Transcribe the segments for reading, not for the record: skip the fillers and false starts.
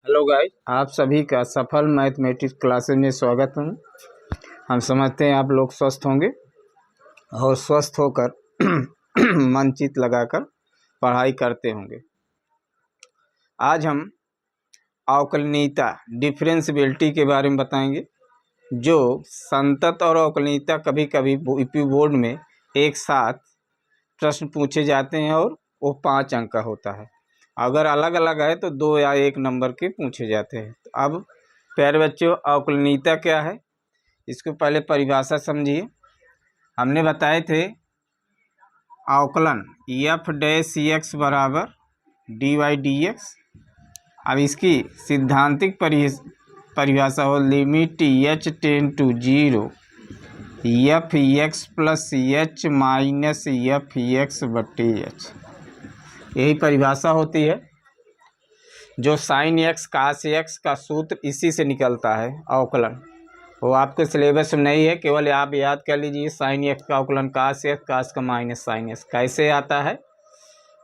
Hello guys, आप सभी का सफल मैथमेटिक्स क्लासेस में स्वागत है। हम समझते हैं आप लोग स्वस्थ होंगे और स्वस्थ होकर मन चित लगाकर पढ़ाई करते होंगे। आज हम अवकलनीयता डिफरेंशियबिलिटी के बारे में बताएंगे, जो संतत और अवकलनीयता कभी कभी यूपी बोर्ड में एक साथ प्रश्न पूछे जाते हैं और वो 5 अंक का होता है। अगर अलग अलग है तो 2 या 1 नंबर के पूछे जाते हैं। तो अब प्यारे बच्चों, अवकलनीयता क्या है इसको पहले परिभाषा समझिए। हमने बताए थे अवकलन एफ डैश एक्स बराबर डी वाई डी एक्स। अब इसकी सिद्धांतिक परिभाषा हो limit H tends to 0 F X plus H minus F X बटे एच। यही परिभाषा होती है। जो साइन एक्स कास एक्स का सूत्र इसी से निकलता है अवकलन। वो आपके सिलेबस में नहीं है, केवल आप याद कर लीजिए साइन एक्स का अवकलन कास एक्स, कास का माइनस साइन एक्स कैसे आता है।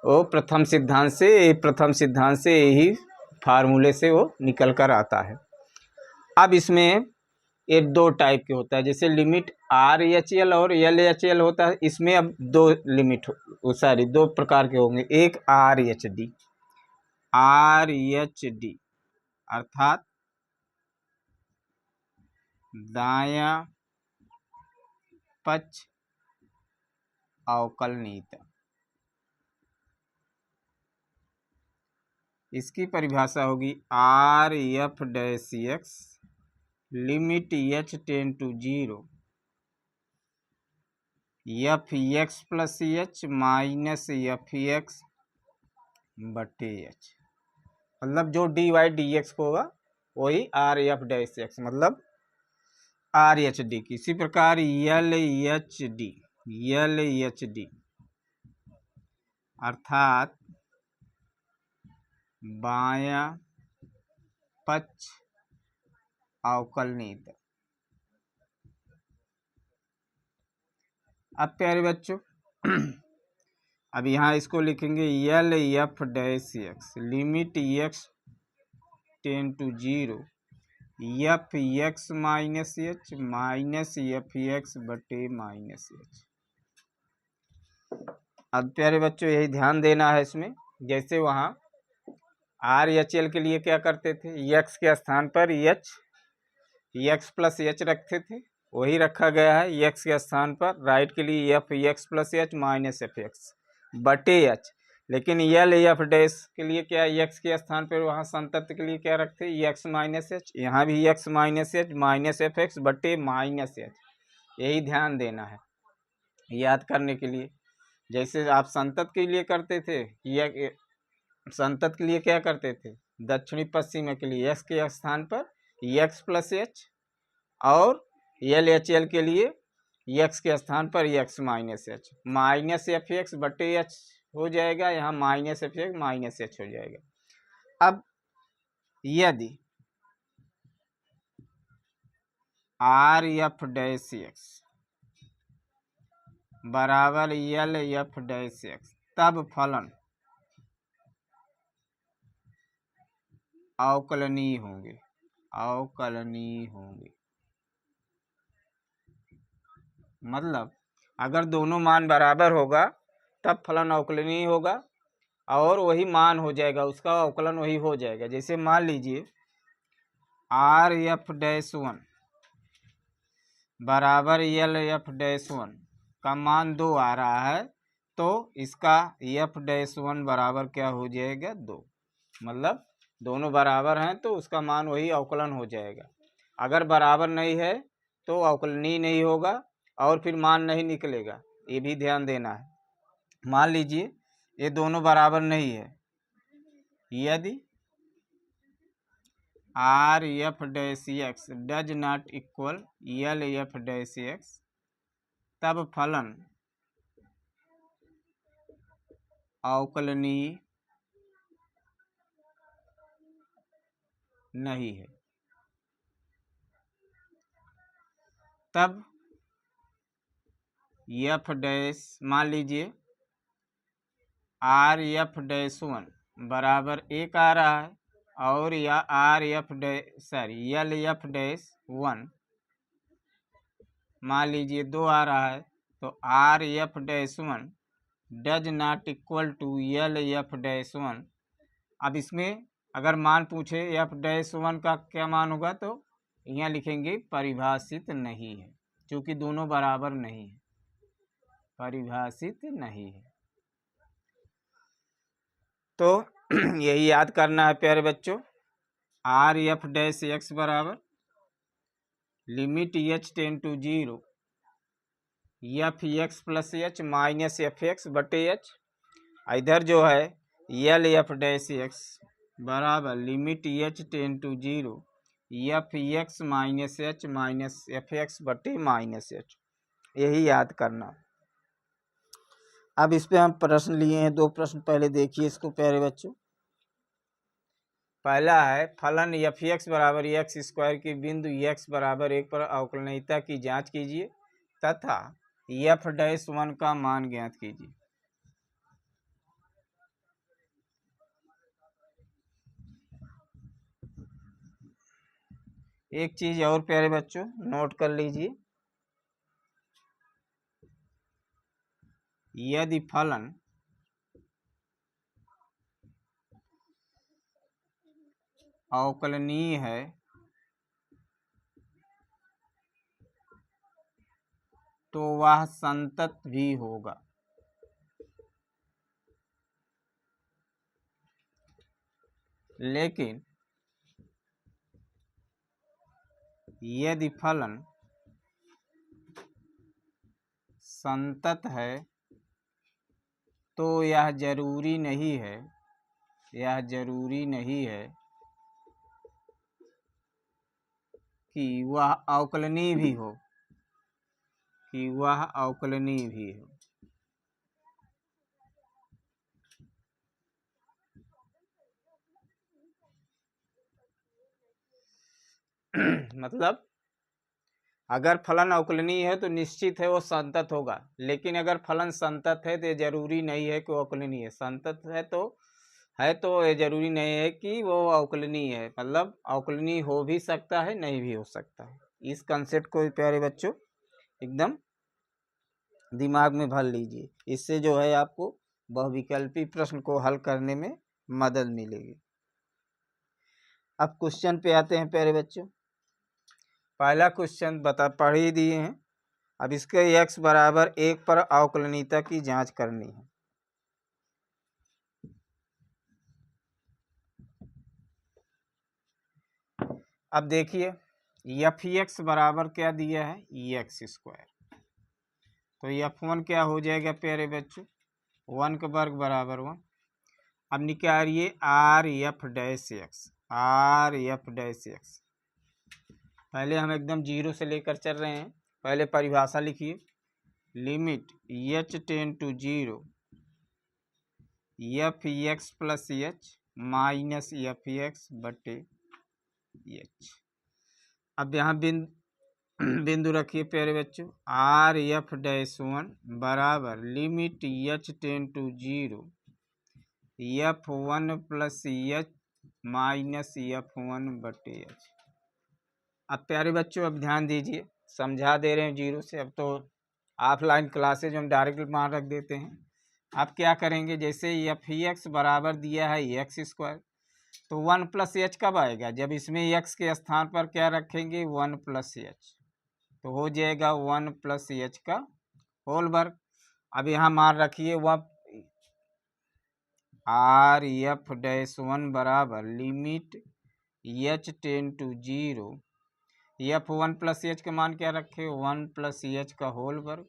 वो प्रथम सिद्धांत से यही फार्मूले से वो निकल कर आता है। अब इसमें ये 2 टाइप के होता है, जैसे लिमिट आर एच एल और एल एच एल होता है। इसमें अब 2 लिमिट 2 प्रकार के होंगे। एक आर एच डी अर्थात दायां पक्ष अवकलनीयता। इसकी परिभाषा होगी R F dash X limit H tends to 0 F X plus H minus F X बटे एच। मतलब जो डी वाई डी एक्स होगा वही आर एफ डैश एक्स मतलब आर एच डी की। इसी प्रकार एल एच डी अर्थात बायां पक्ष अवकलनीयता। अब प्यारे बच्चों अब यहाँ इसको लिखेंगे L F dash X limit X tends to 0 F X minus F X बटे माइनस एच। अब प्यारे बच्चों यही ध्यान देना है इसमें, जैसे वहाँ आर एच एल के लिए क्या करते थे, एक्स के स्थान पर एक्स प्लस एच रखते थे, वही रखा गया है एक्स के स्थान पर। राइट के लिए F X plus H minus F X बटे एच। लेकिन एल एफ डैश के लिए क्या, एक्स के स्थान पर वहाँ संतत के लिए क्या रखते एक्स माइनस एच। यहाँ भी x minus H minus F X बटे माइनस एच। यही ध्यान देना है याद करने के लिए। जैसे आप संतत के लिए करते थे, संतत के लिए क्या करते थे, दक्षिणी पश्चिम के लिए एक्स के स्थान पर एक्स प्लस एच, और एल एच एल के लिए एक्स के स्थान पर एक्स माइनस एफ एक्स बटे एच हो जाएगा। यहाँ minus F X minus H हो जाएगा। अब यदि आर एफ डैश एक्स बराबर एल एफ डैश एक्स, तब फलन अवकलनीय होंगे। मतलब अगर दोनों मान बराबर होगा तब फलन अवकलनीय होगा और वही मान हो जाएगा, उसका अवकलन वही हो जाएगा। जैसे मान लीजिए आर एफ डैश वन बराबर एल एफ डैश वन का मान 2 आ रहा है, तो इसका एफ डैश वन बराबर क्या हो जाएगा 2। मतलब दोनों बराबर हैं तो उसका मान वही अवकलन हो जाएगा। अगर बराबर नहीं है तो अवकलनीय नहीं होगा और फिर मान नहीं निकलेगा। ये भी ध्यान देना है। मान लीजिए ये दोनों बराबर नहीं है, यदि are F dash x does not equal L F dash x, तब फलन अवकलनीय नहीं है। तब एफ डैश, मान लीजिए आर एफ डैश वन बराबर 1 आ रहा है और या R F dash sorry L F dash 1 मान लीजिए 2 आ रहा है, तो R F dash 1 does not equal to L F dash 1। अब इसमें अगर मान पूछे एफ डैश 1 का क्या मान होगा, तो यहाँ लिखेंगे परिभाषित नहीं है, क्योंकि दोनों बराबर नहीं है, परिभाषित नहीं है। तो यही याद करना है प्यारे बच्चों, आर एफ डैश एक्स बराबर limit H tends to 0 F X plus H minus F X बटे एच। इधर जो है एल एफ डैश एक्स बराबर limit H tends to 0 F X minus F X बटे माइनस एच, यही याद करना। अब इस पे हम प्रश्न लिए हैं, 2 प्रश्न पहले देखिए इसको प्यारे बच्चों। पहला है फलन एफ एक्स बराबर एक्स स्क्वायर की बिंदु एक्स बराबर 1 पर अवकलनीयता की जांच कीजिए तथा एफ डैश 1 का मान ज्ञात कीजिए। एक चीज और प्यारे बच्चों नोट कर लीजिए, यदि फलन अवकलनीय है तो वह संतत भी होगा। लेकिन यदि फलन संतत है तो यह जरूरी नहीं है कि वह अवकलनीय भी हो, मतलब अगर फलन अवकलनीय है तो निश्चित है वो संतत होगा, लेकिन अगर फलन संतत है तो ये जरूरी नहीं है कि वो अवकलनीय है। संतत है तो ये जरूरी नहीं है कि वो अवकलनीय है, मतलब अवकलनीय हो भी सकता है, नहीं भी हो सकता है। इस कंसेप्ट को प्यारे बच्चों एकदम दिमाग में भर लीजिए, इससे जो है आपको बहुविकल्पी प्रश्न को हल करने में मदद मिलेगी। अब क्वेश्चन पे आते हैं प्यारे बच्चों। पहला क्वेश्चन पढ़ ही दिए हैं। अब इसके x बराबर 1 पर अवकलनीयता की जांच करनी है। अब देखिए एफ एक्स बराबर क्या दिया है, एक्स स्क्वायर, तो f1 क्या हो जाएगा प्यारे बच्चों, 1 का वर्ग बराबर 1। अब निकालिए आर एफ डैश एक्स, पहले हम एकदम 0 से लेकर चल रहे हैं। पहले परिभाषा लिखिए, limit H tends to 0 F X plus H minus F X बटे एच। अब यहाँ बिंदु रखिए प्यारे बच्चों, आर एफ डैश 1 बराबर limit H tends to 0 F 1 plus H minus F 1 बटे एच। अब प्यारे बच्चों अब ध्यान दीजिए, समझा दे रहे हैं 0 से। अब तो ऑफलाइन क्लासेज हम डायरेक्ट मान रख देते हैं। अब क्या करेंगे, जैसे एफ एक्स बराबर दिया है एक्स स्क्वायर, तो 1 प्लस एच कब आएगा, जब इसमें एक्स के स्थान पर क्या रखेंगे 1 प्लस एच, तो हो जाएगा 1 प्लस एच का होल वर्ग। अब यहाँ मान रखिए वह आर एफ डैश 1 बराबर limit H tends to 0 F 1 plus H का मान क्या रखे 1 प्लस एच का होल वर्ग,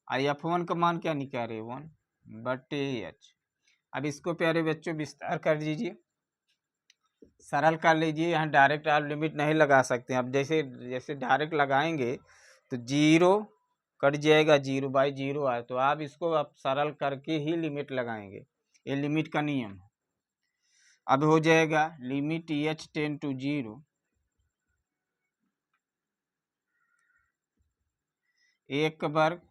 और एफ 1 का मान क्या निकाले 1 बटे एच। अब इसको प्यारे बच्चों विस्तार कर दीजिए, सरल कर लीजिए। यहाँ डायरेक्ट आप लिमिट नहीं लगा सकते। अब जैसे डायरेक्ट लगाएंगे तो 0 कट जाएगा, 0/0 आए, तो आप इसको अब सरल करके ही लिमिट लगाएंगे, ये लिमिट का नियम है। अब हो जाएगा लिमिट एच टेन टू 0 1 का वर्ग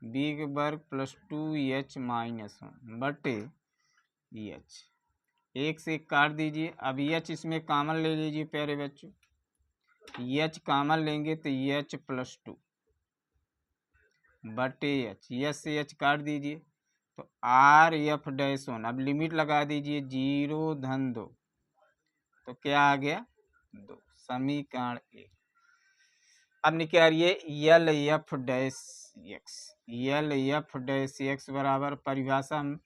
बी का वर्ग प्लस 2 एच माइनस 1 बटे एच। एक से एक काट दीजिए। अब एच इसमें कॉमन ले लीजिए प्यारे बच्चों, एच कॉमन लेंगे तो एच प्लस 2 बटे एच, एच से एच काट दीजिए तो आर एफ डैश 1। अब लिमिट लगा दीजिए 0-2, तो क्या आ गया 2। समीकरण 1। अब निकालिए यल एफ डैश एक्स, यल एफ डैश एक्स बराबर परिभाषा हम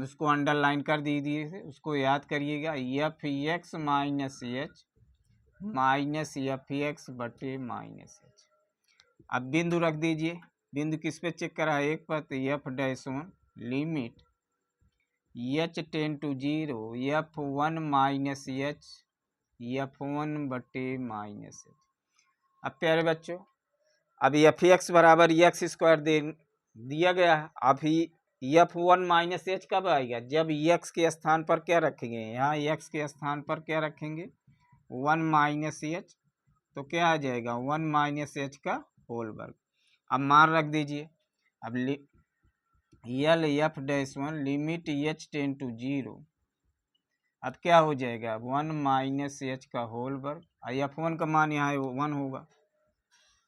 उसको अंडरलाइन कर दीजिए, उसको याद करिएगा, F X minus H minus F X बटे माइनस एच। अब बिंदु रख दीजिए, बिंदु किस पे चेक करा है, एक पर, तो F dash 1 limit H tends to 0 F 1 minus H F 1 बटे माइनस एच। अब प्यारे बच्चों, अब एफ एक्स बराबर एक्स स्क्वायर दिया गया है। अभी एफ 1 माइनस एच कब आएगा, जब एक्स के स्थान पर क्या रखेंगे, यहाँ एक्स के स्थान पर क्या रखेंगे 1 माइनस एच, तो क्या आ जाएगा 1 माइनस एच का होल वर्ग। अब मान रख दीजिए, अब L F dash 1 limit H tends to 0, अब क्या हो जाएगा 1 माइनस एच का होल वर्ग, एफ 1 का मान यहाँ 1 होगा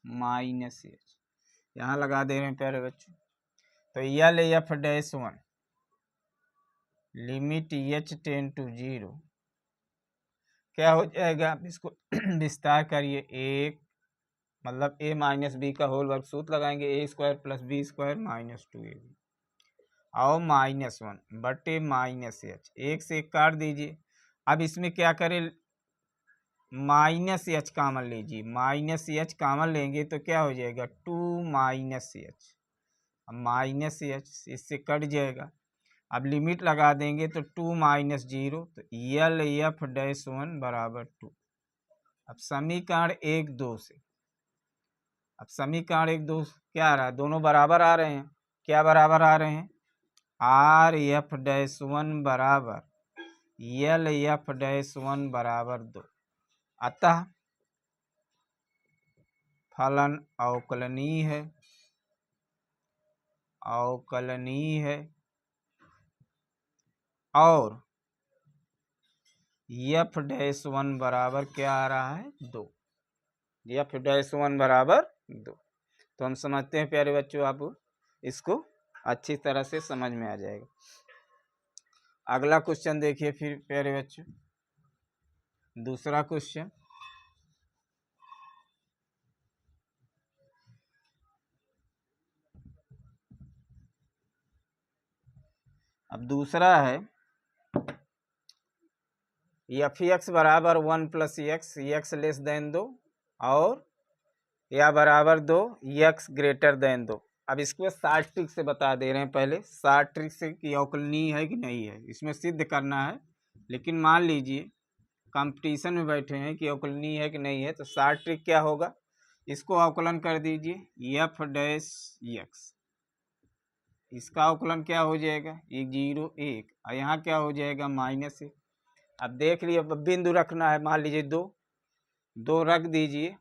माइनस एच, यहाँ लगा दे रहे हैं प्यारे बच्चों। तो L F dash 1 limit H tends to 0 क्या हो जाएगा, आप इसको विस्तार करिए, एक मतलब ए माइनस बी का होल वर्ग सूत्र लगाएंगे, A square plus B square minus 2ab और माइनस 1 बटे माइनस एच, एक से एक काट दीजिए। अब इसमें क्या करें, माइनस एच कॉमन लीजिए, माइनस एच कॉमन लेंगे तो क्या हो जाएगा 2 माइनस एच, माइनस एच इससे कट जाएगा। अब लिमिट लगा देंगे तो 2 माइनस 0, तो यल एफ डैश 1 बराबर 2। अब समीकरण 1-2 से, अब समीकरण 1-2 क्या आ रहा है, दोनों बराबर आ रहे हैं, क्या बराबर आ रहे हैं, आर एफ डैश 1 बराबर यल एफ डैश 1 बराबर 2। अतः फलन अवकलनीय है, अवकलनीय है और एफ डैश 1 बराबर क्या आ रहा है 2, एफ डैश 1 बराबर 2। तो हम समझते हैं प्यारे बच्चों, आप इसको अच्छी तरह से समझ में आ जाएगा। अगला क्वेश्चन देखिए फिर प्यारे बच्चों, दूसरा क्वेश्चन, अब दूसरा है एफ एक्स बराबर 1 प्लस एक्स लेस देन 2 और या बराबर 2 एक्स ग्रेटर देन 2। अब इसको शॉर्ट ट्रिक से बता दे रहे हैं, पहले शॉर्ट ट्रिक से कि अवकलनीय है कि नहीं है, इसमें सिद्ध करना है। लेकिन मान लीजिए कंपटीशन में बैठे हैं कि अवकलनीय है कि नहीं है, तो शॉर्ट ट्रिक क्या होगा, इसको अवकलन कर दीजिए एफ डैश एक्स, इसका अवकलन क्या हो जाएगा 0 1 और यहाँ क्या हो जाएगा माइनस 1। अब देख लीजिए, अब बिंदु रखना है, मान लीजिए 2 रख दीजिए,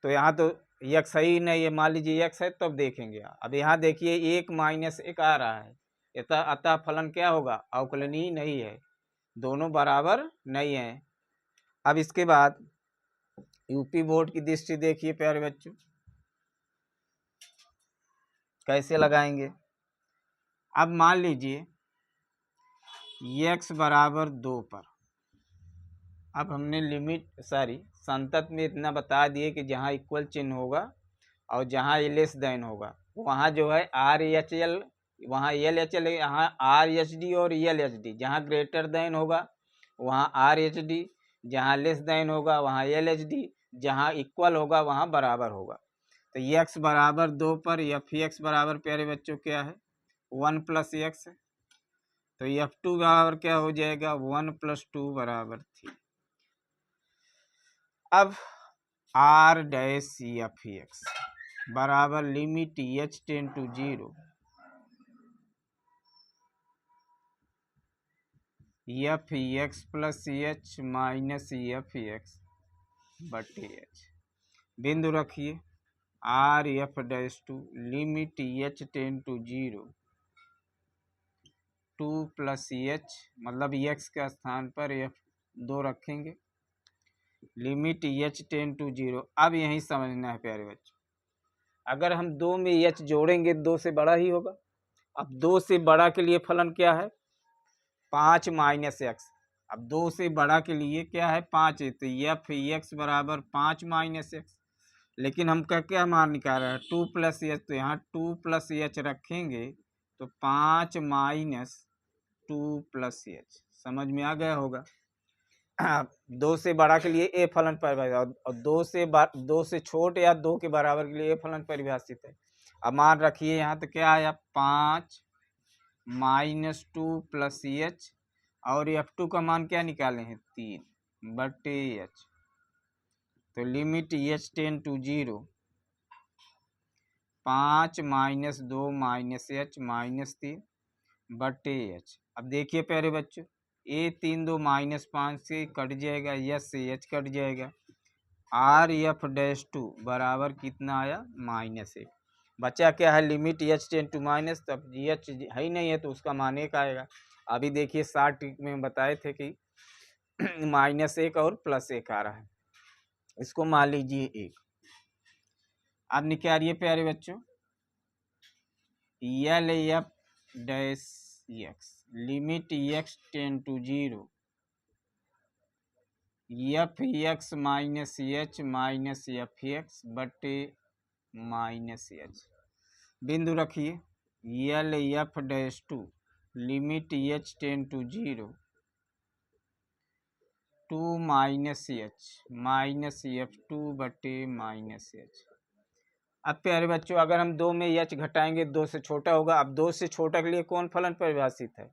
तो यहाँ तो एक्स सही नहीं है, मान लीजिए एक्स है तब देखेंगे। अब यहाँ देखिए 1 माइनस 1 आ रहा है, अतः फलन क्या होगा अवकलनीय नहीं है, दोनों बराबर नहीं है। अब इसके बाद यूपी बोर्ड की दृष्टि देखिए प्यारे बच्चों, कैसे लगाएंगे। अब मान लीजिए एक्स बराबर 2 पर, अब हमने लिमिट संतत में इतना बता दिए कि जहाँ इक्वल चिन्ह होगा और जहाँ लेस देन होगा वहाँ जो है आर एच एल, वहाँ एल एच एल, यहाँ आर एच डी और एल एच डी, जहाँ ग्रेटर देन होगा वहाँ आर एच डी, जहाँ लेस देन होगा वहाँ एल एच डी, जहाँ इक्वल होगा वहाँ बराबर होगा। तो एक्स बराबर 2 पर एफ एक्स बराबर प्यारे बच्चों क्या है 1 प्लस एक्स, तो एफ 2 बराबर क्या हो जाएगा 1 प्लस 2 बराबर 3। अब आर डैश एफ एक्स बराबर limit H tends to 0 F X plus H minus F X बटे एच। बिंदु रखिए R F dash 2 limit H tends to 0 two plus H, मतलब एक्स के स्थान पर एफ 2 रखेंगे, लिमिट एच टेन टू 0। अब यही समझना है प्यारे बच्चों, अगर हम 2 में एच जोड़ेंगे 2 से बड़ा ही होगा। अब 2 से बड़ा के लिए फलन क्या है, 5 माइनस एक्स। अब 2 से बड़ा के लिए क्या है, 5 है, तो एफ एक्स बराबर 5 माइनस एक्स। लेकिन हम का क्या मान निकाल रहे हैं, 2 प्लस एच, तो यहाँ 2 प्लस एच रखेंगे तो 5 माइनस 2 प्लस एच। समझ में आ गया होगा। 2 से बड़ा के लिए ए फलन परिभाषित, और 2 से छोटे या 2 के बराबर के लिए ए फलन परिभाषित है। अब मान रखिए यहाँ तो क्या आया, 5 माइनस 2 प्लस एच, और F2 का मान क्या निकाले हैं, 3 बटे एच। तो limit H tends to 0, 5 minus 2 minus H minus 3 बटे एच। अब देखिए प्यारे बच्चों, ए 3 2 माइनस 5 से कट जाएगा, एच से एच कट जाएगा, आर एफ डैश 2 बराबर कितना आया, -1। बचा क्या है, limit H tends to minus, तब एच है ही नहीं है तो उसका मान 1 आएगा। अभी देखिए 60 ट्रिक में बताए थे कि -1 और +1 आ रहा है, इसको मान लीजिए 1। अब निकालिए प्यारे बच्चों, L F dash X, limit X tends to 0, F X minus H minus F X बटे माइनस एच। बिंदु रखिए, L F dash 2, limit H tends to 0, 2 minus H minus F 2 बटे माइनस एच। अब प्यारे बच्चों, अगर हम 2 में एच घटाएंगे 2 से छोटा होगा। अब 2 से छोटा के लिए कौन फलन परिभाषित है,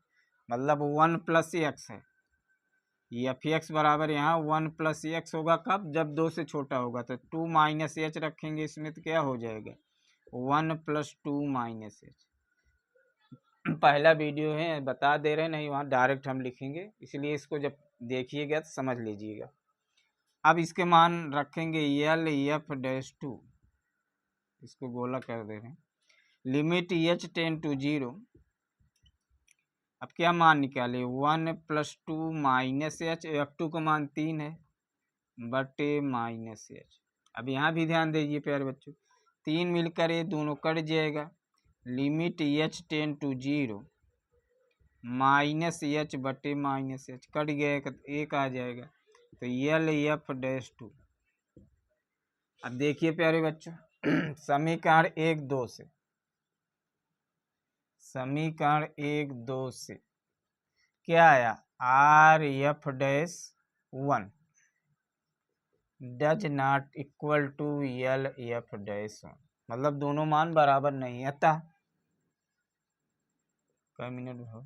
मतलब 1 प्लस एक्स है। एफ एक्स बराबर यहाँ 1 प्लस एक्स होगा, कब, जब 2 से छोटा होगा। तो 2 माइनस एच रखेंगे इसमें, तो क्या हो जाएगा, 1 प्लस 2 माइनस एच। पहला वीडियो है, बता दे रहे नहीं, वहाँ डायरेक्ट हम लिखेंगे, इसलिए इसको जब देखिएगा तो समझ लीजिएगा। अब इसके मान रखेंगे एल एफ डैश 2, इसको गोला कर दे रहे हैं, लिमिट एच टेन टू 0। अब क्या मान निकाले, 1 प्लस 2 माइनस एच, एफ 2 का मान 3 है बटे माइनस एच। अब यहाँ भी ध्यान दीजिए प्यारे बच्चों, 3 मिलकर ये दोनों कट जाएगा, limit H tends to 0, minus H बटे माइनस एच, कट गया तो 1 आ जाएगा। तो एल एफ डैश 2। अब देखिए प्यारे बच्चों, समीकरण 1 2 से, समीकरण 1 2 से क्या आया, R F dash 1 does not equal to L F dash 1, मतलब दोनों मान बराबर नहीं आता। कई मिनट हो,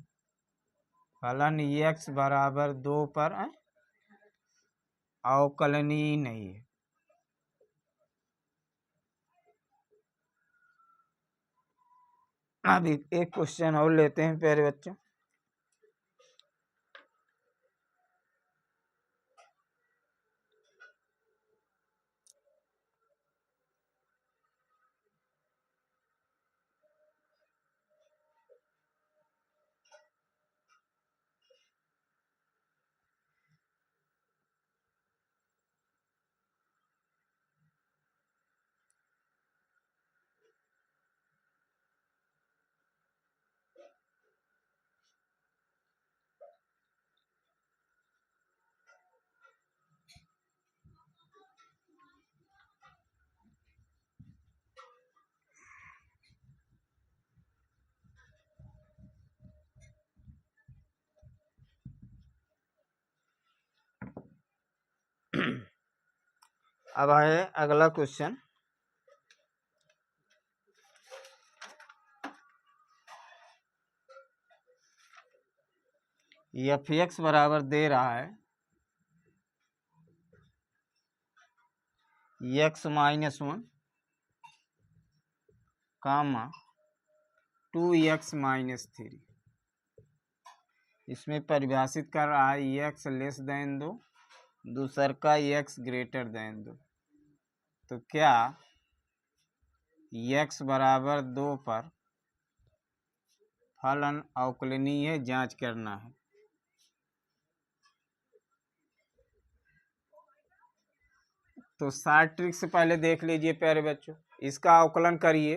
फलन एक्स बराबर 2 पर अवकलनीय नहीं है। अब एक क्वेश्चन और लेते हैं प्यारे बच्चों, अब है अगला क्वेश्चन, एफ एक्स बराबर दे रहा है एक्स माइनस 1 कामा 2x माइनस 3, इसमें परिभाषित कर रहा है एक्स लेस देन 2, दूसर का एक्स ग्रेटर देन 2। तो क्या एक्स बराबर 2 पर फलन अवकलनीय है, जांच करना है। तो शार्ट ट्रिक से पहले देख लीजिए प्यारे बच्चों, इसका अवकलन करिए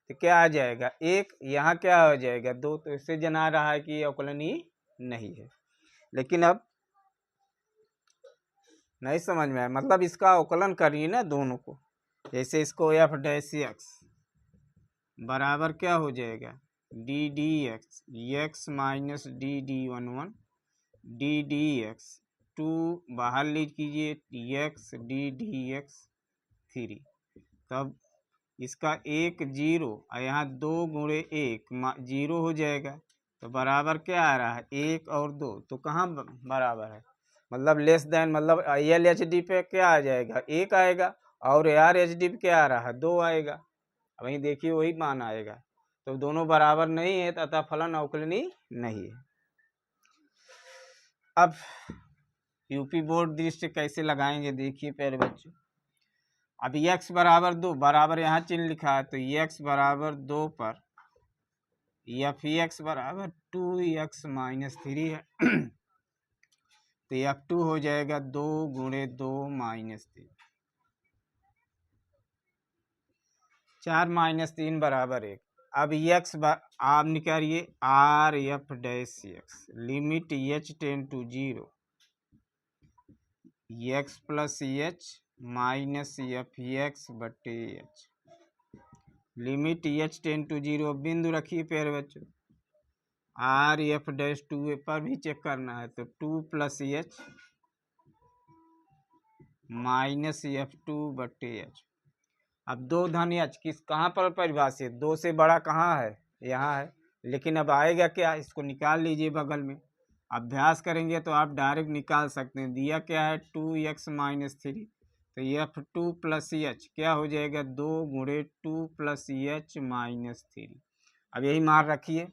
तो क्या आ जाएगा, एक, यहाँ क्या हो जाएगा, दो। तो इससे जना रहा है कि ये अवकलनीय नहीं है। लेकिन अब नहीं समझ में आया, मतलब इसका अवकलन करिए ना दोनों को। जैसे इसको एफ डैश एक्स बराबर क्या हो जाएगा, D D X, X minus D D one one D D X, two बाहर लीज कीजिए, X D D X three. तब इसका एक जीरो और यहाँ दो गुणे एक जीरो हो जाएगा। तो बराबर क्या आ रहा है, एक और दो। तो कहाँ बराबर है, मतलब लेस देन, मतलब एल एच डी पे क्या आ जाएगा, एक आएगा, और आर एच डी पे क्या आ रहा है, दो आएगा। वहीं देखिए वही मान आएगा। तो दोनों बराबर नहीं है तथा फलन अवकलनीय नहीं है। अब यूपी बोर्ड दृष्टि कैसे लगाएंगे देखिए प्यारे बच्चों। अब x बराबर दो, बराबर यहाँ चिन्ह लिखा है, तो x बराबर दो पर एफ एक्स बराबर 2x माइनस 3 है। तो F2 हो जाएगा 2 गुणे 2 माइनस 3, 4 माइनस 3 बराबर 1। अब x आप निकालिए R F dash X, limit h tends to 0, x plus H minus F X बटे H, limit h tends to 0। बिंदु रखिए प्यारे बच्चों, आर एफ डैश 2 पर भी चेक करना है। तो 2 प्लस एच माइनस एफ 2 बटे एच। अब दो धन एच किस कहाँ पर परिभाषित, दो से बड़ा कहाँ है, यहाँ है। लेकिन अब आएगा क्या, इसको निकाल लीजिए बगल में, अभ्यास करेंगे तो आप डायरेक्ट निकाल सकते हैं। दिया क्या है 2x माइनस 3, तो एफ 2 प्लस एच क्या हो जाएगा, 2 गुणे 2 प्लस एच माइनस 3। अब यही मार रखिए,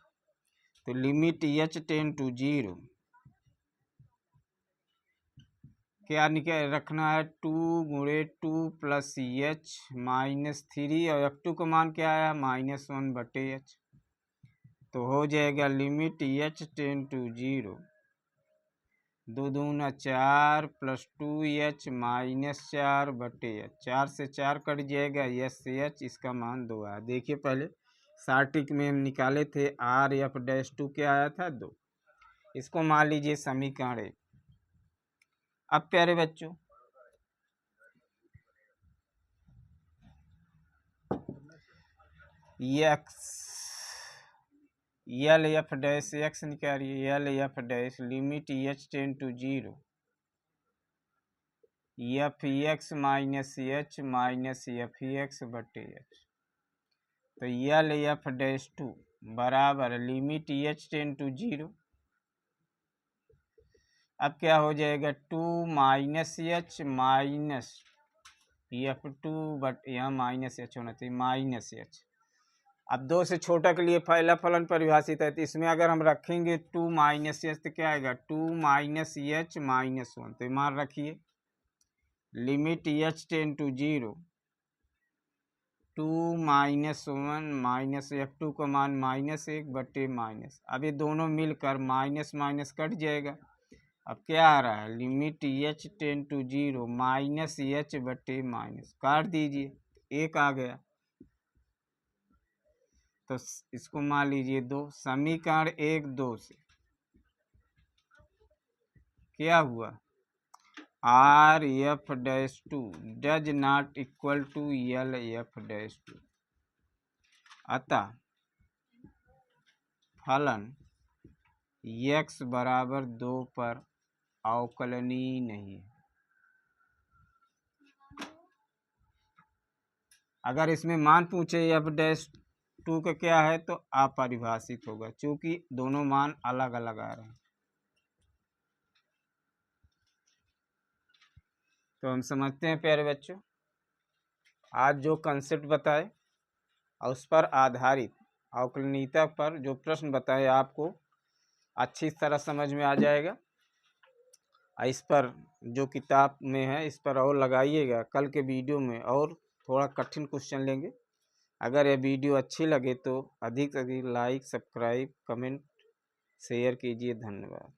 तो लिमिट h टेन टू 0 क्या निकल रखना है, 2 गुणे 2 प्लस एच माइनस 3, और F2 का मान क्या आया, -1 बटे एच। तो हो जाएगा लिमिट h टेन टू 0, 2 दूना 4 प्लस 2h माइनस 4 बटे एच, 4 से 4 कट जाएगा, एस से एच, इसका मान 2 आया। देखिए पहले सार्टिक में हम निकाले थे, आर एफ डैश 2 क्या आया था, 2। इसको मान लीजिए समीकरण 1। अब प्यारे बच्चों X L F dash X निकालिए, L F dash limit H tends to 0, F X minus H minus F X बटे एच। तो एल एफ डैश 2 बराबर लिमिट एच टेन टू 0। अब क्या हो जाएगा, 2 minus H minus F 2 but यहाँ minus H होना चाहिए, माइनस एच। अब 2 से छोटा के लिए पहला फलन परिभाषित है, तो इसमें अगर हम रखेंगे 2 माइनस एच तो क्या आएगा, 2 माइनस एच माइनस 1। तो मान रखिए limit H tends to 0, 2 minus 1 minus F 2 का मान -1 बटे माइनस। अब ये दोनों मिलकर माइनस माइनस कट जाएगा। अब क्या आ रहा है, limit H tends to 0 minus H बटे माइनस, काट दीजिए, एक आ गया। तो इसको मान लीजिए 2। समीकरण 1 2 से क्या हुआ, R F dash 2 does not equal to L F dash 2, अतः फलन x बराबर 2 पर अवकलनीय नहीं है। अगर इसमें मान पूछे एफ डैश 2 का क्या है तो अपरिभाषित होगा, क्योंकि दोनों मान अलग अलग आ रहे हैं। तो हम समझते हैं प्यारे बच्चों, आज जो कंसेप्ट बताए और उस पर आधारित अवकलनीयता पर जो प्रश्न बताए आपको अच्छी तरह समझ में आ जाएगा। इस पर जो किताब में है इस पर और लगाइएगा, कल के वीडियो में और थोड़ा कठिन क्वेश्चन लेंगे। अगर यह वीडियो अच्छी लगे तो अधिक से अधिक लाइक, सब्सक्राइब, कमेंट, शेयर कीजिए। धन्यवाद।